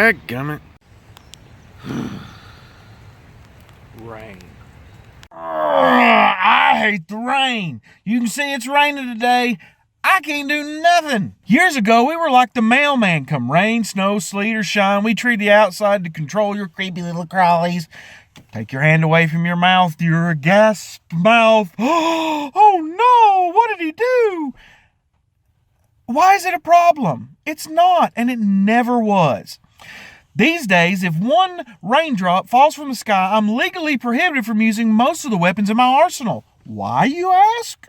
Dadgummit. Rain. I hate the rain. You can see it's raining today. I can't do nothing. Years ago, we were like the mailman. Come rain, snow, sleet, or shine, we treat the outside to control your creepy little crawlies. Take your hand away from your mouth. You're a gasp mouth. Oh no, what did he do? Why is it a problem? It's not, and it never was. These days, if one raindrop falls from the sky, I'm legally prohibited from using most of the weapons in my arsenal. Why, you ask?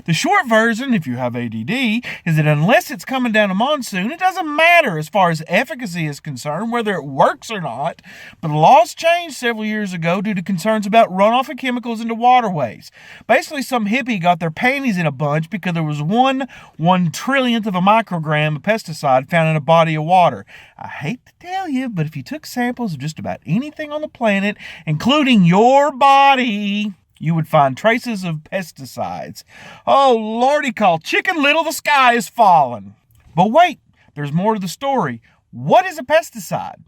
The short version, if you have ADD, is that unless it's coming down a monsoon, it doesn't matter as far as efficacy is concerned, whether it works or not. But the laws changed several years ago due to concerns about runoff of chemicals into waterways. Basically, some hippie got their panties in a bunch because there was one trillionth of a microgram of pesticide found in a body of water. I hate to tell you, but if you took samples of just about anything on the planet, including your body, you would find traces of pesticides. Oh, Lordy call, Chicken Little, the sky is falling. But wait, there's more to the story. What is a pesticide?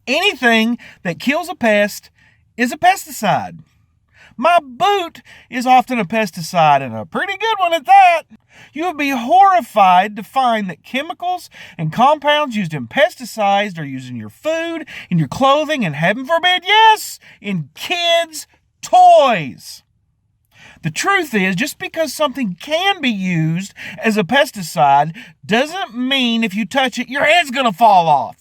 Anything that kills a pest is a pesticide. My boot is often a pesticide, and a pretty good one at that. You would be horrified to find that chemicals and compounds used in pesticides are used in your food, in your clothing, and heaven forbid, yes, in kids' toys. The truth is, just because something can be used as a pesticide doesn't mean if you touch it, your head's going to fall off.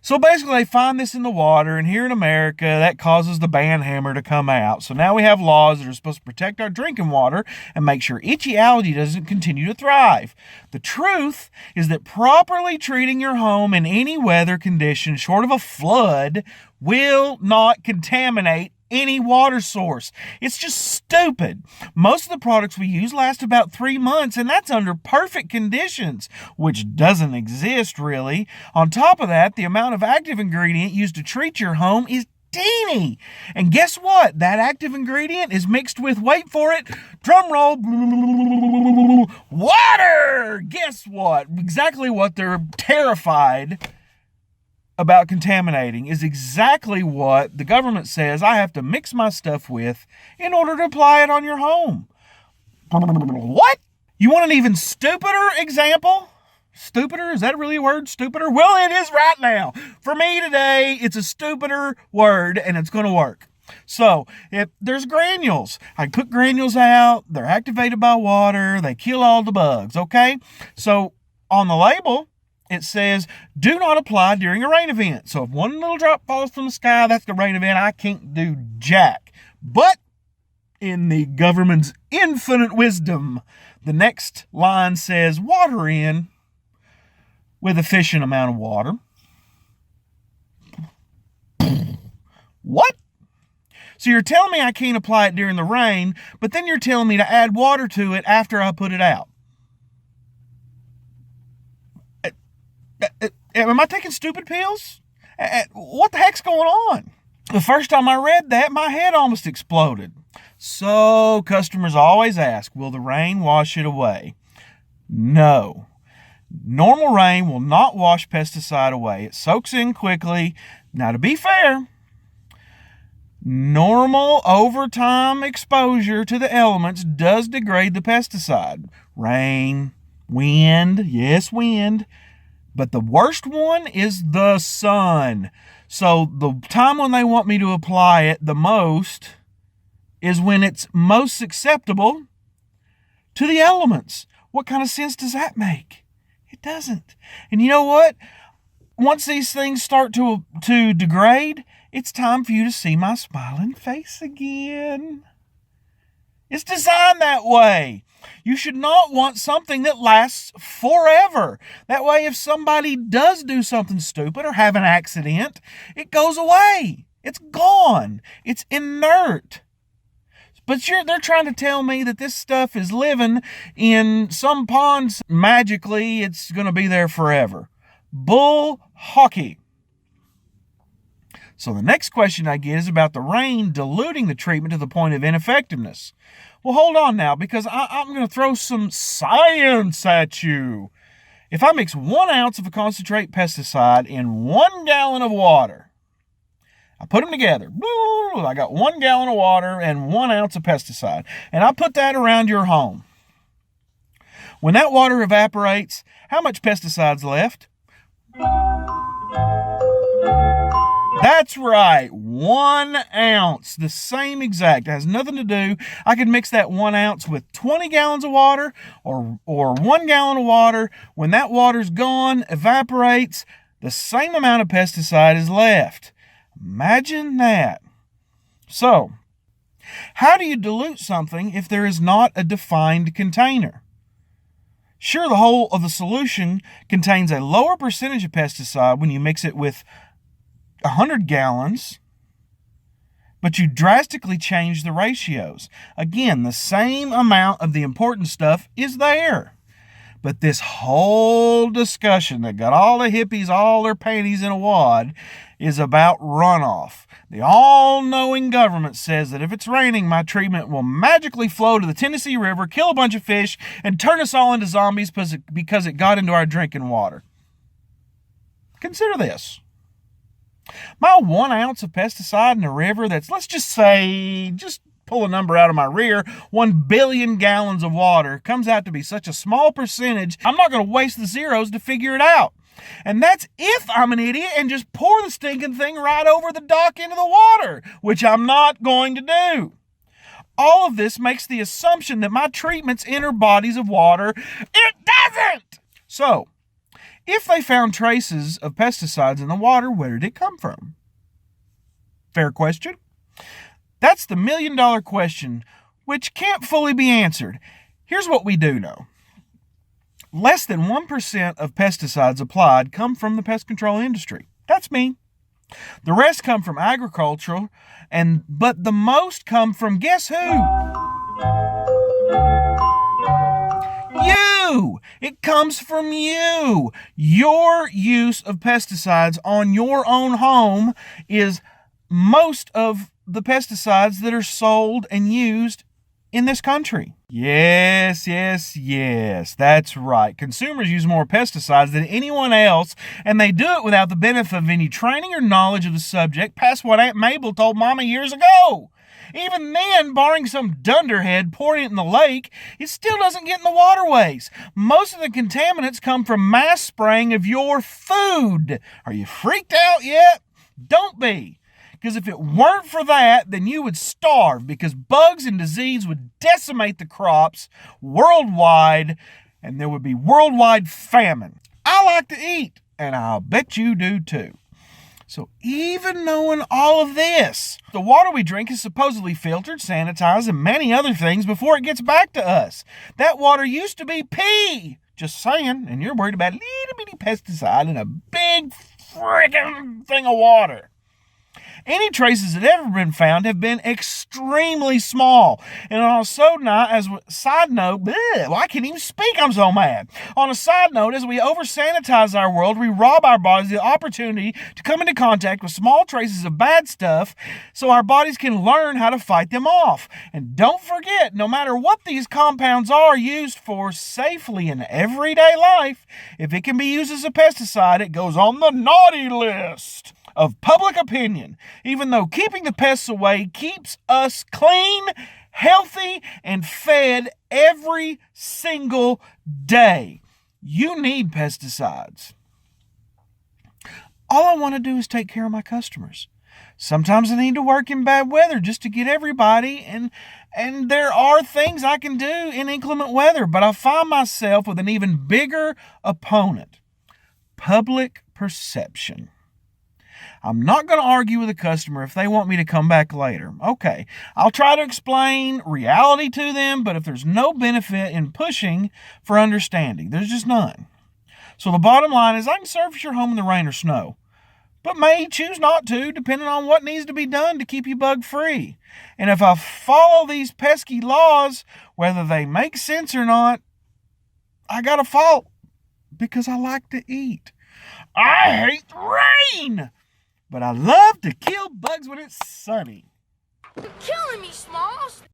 So basically, they find this in the water, and here in America, that causes the ban hammer to come out. So now we have laws that are supposed to protect our drinking water and make sure itchy algae doesn't continue to thrive. The truth is that properly treating your home in any weather condition, short of a flood, will not contaminate any water source. It's just stupid. Most of the products we use last about 3 months, and that's under perfect conditions, which doesn't exist really. On top of that, the amount of active ingredient used to treat your home is teeny. And guess what? That active ingredient is mixed with, wait for it, drum roll, water! Guess what? Exactly what they're terrified about contaminating is exactly what the government says I have to mix my stuff with in order to apply it on your home. What? You want an even stupider example? Stupider? Is that really a word? Stupider? Well, it is right now. For me today, it's a stupider word, and it's going to work. So, if there's granules, I put granules out, they're activated by water, they kill all the bugs, okay? So, on the label, it says, do not apply during a rain event. So if one little drop falls from the sky, that's the rain event. I can't do jack. But in the government's infinite wisdom, the next line says, water in with efficient amount of water. What? So you're telling me I can't apply it during the rain, but then you're telling me to add water to it after I put it out. Am I taking stupid pills? What the heck's going on? The first time I read that, my head almost exploded. So customers always ask, will the rain wash it away? No. Normal rain will not wash pesticide away. It soaks in quickly. Now, to be fair, normal overtime exposure to the elements does degrade the pesticide. Rain, wind, yes, wind. But the worst one is the sun. So the time when they want me to apply it the most is when it's most susceptible to the elements. What kind of sense does that make? It doesn't. And you know what? Once these things start to degrade, it's time for you to see my smiling face again. It's designed that way. You should not want something that lasts forever. That way, if somebody does do something stupid or have an accident, it goes away. It's gone. It's inert. But they're trying to tell me that this stuff is living in some ponds. Magically, it's going to be there forever. Bull hockey. So the next question I get is about the rain diluting the treatment to the point of ineffectiveness. Well, hold on now, because I'm going to throw some science at you. If I mix 1 ounce of a concentrate pesticide in 1 gallon of water, I put them together. I got 1 gallon of water and 1 ounce of pesticide. And I put that around your home. When that water evaporates, how much pesticide's left? That's right, 1 ounce. The same exact. It has nothing to do. I could mix that 1 ounce with 20 gallons of water or 1 gallon of water. When that water's gone, evaporates, the same amount of pesticide is left. Imagine that. So, how do you dilute something if there is not a defined container? Sure, the whole of the solution contains a lower percentage of pesticide when you mix it with 100 gallons, but you drastically change the ratios. Again, the same amount of the important stuff is there. But this whole discussion that got all the hippies, all their panties in a wad, is about runoff. The all-knowing government says that if it's raining, my treatment will magically flow to the Tennessee River, kill a bunch of fish, and turn us all into zombies because it got into our drinking water. Consider this. My 1 ounce of pesticide in the river that's, let's just say, just pull a number out of my rear, 1 billion gallons of water comes out to be such a small percentage, I'm not going to waste the zeros to figure it out. And that's if I'm an idiot and just pour the stinking thing right over the dock into the water, which I'm not going to do. All of this makes the assumption that my treatments enter bodies of water. It doesn't! So, if they found traces of pesticides in the water, where did it come from? Fair question. That's the million-dollar question, which can't fully be answered. Here's what we do know. Less than 1% of pesticides applied come from the pest control industry. That's me. The rest come from agriculture, but the most come from, guess who? You! It comes from you. Your use of pesticides on your own home is most of the pesticides that are sold and used in this country. Yes, that's right. Consumers use more pesticides than anyone else, and they do it without the benefit of any training or knowledge of the subject past what Aunt Mabel told Mama years ago. Even then, barring some dunderhead pouring it in the lake, it still doesn't get in the waterways. Most of the contaminants come from mass spraying of your food. Are you freaked out yet? Don't be. Because if it weren't for that, then you would starve, because bugs and disease would decimate the crops worldwide, and there would be worldwide famine. I like to eat, and I'll bet you do too. So even knowing all of this, the water we drink is supposedly filtered, sanitized, and many other things before it gets back to us. That water used to be pee. Just saying, and you're worried about a little bitty pesticide in a big freaking thing of water. Any traces that have ever been found have been extremely small. And on a side note, I can't even speak, I'm so mad. On a side note, as we over-sanitize our world, we rob our bodies the opportunity to come into contact with small traces of bad stuff so our bodies can learn how to fight them off. And don't forget, no matter what these compounds are used for safely in everyday life, if it can be used as a pesticide, it goes on the naughty list of public opinion, even though keeping the pests away keeps us clean, healthy, and fed every single day. You need pesticides. All I want to do is take care of my customers. Sometimes I need to work in bad weather just to get everybody, and there are things I can do in inclement weather, but I find myself with an even bigger opponent: public perception. I'm not going to argue with a customer if they want me to come back later. Okay, I'll try to explain reality to them, but if there's no benefit in pushing for understanding, there's just none. So the bottom line is I can service your home in the rain or snow, but may choose not to, depending on what needs to be done to keep you bug-free. And if I follow these pesky laws, whether they make sense or not, I got to follow because I like to eat. I hate rain! But I love to kill bugs when it's sunny. You're killing me, Smalls.